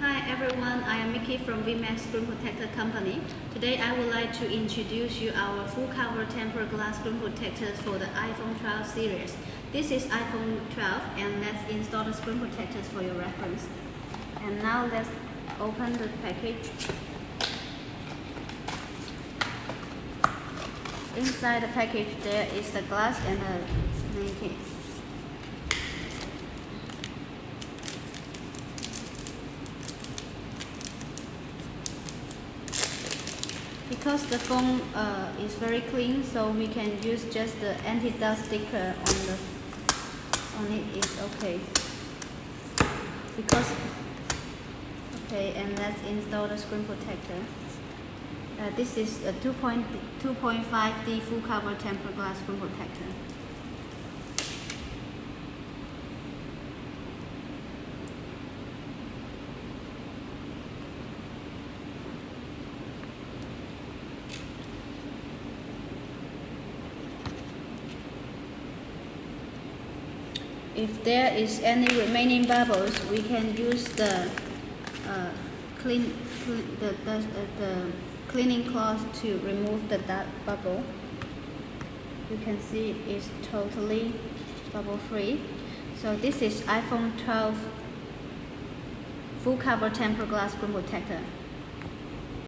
Hi everyone, I am Mickey from VMAX Screen Protector Company. Today I would like to introduce you our full cover tempered glass screen protectors for the iPhone 12 series. This is iPhone 12 and let's install the screen protectors for your reference. And now let's open the package. Inside the package there is the glass and the name kit. Because the phone is very clean, so we can use just the anti-dust sticker on it is okay. And let's install the screen protector. This is a 2.5D full cover tempered glass screen protector. If there is any remaining bubbles, we can use the cleaning cloth to remove the bubble. You can see it's totally bubble free. So this is iPhone 12 full cover tempered glass screen protector.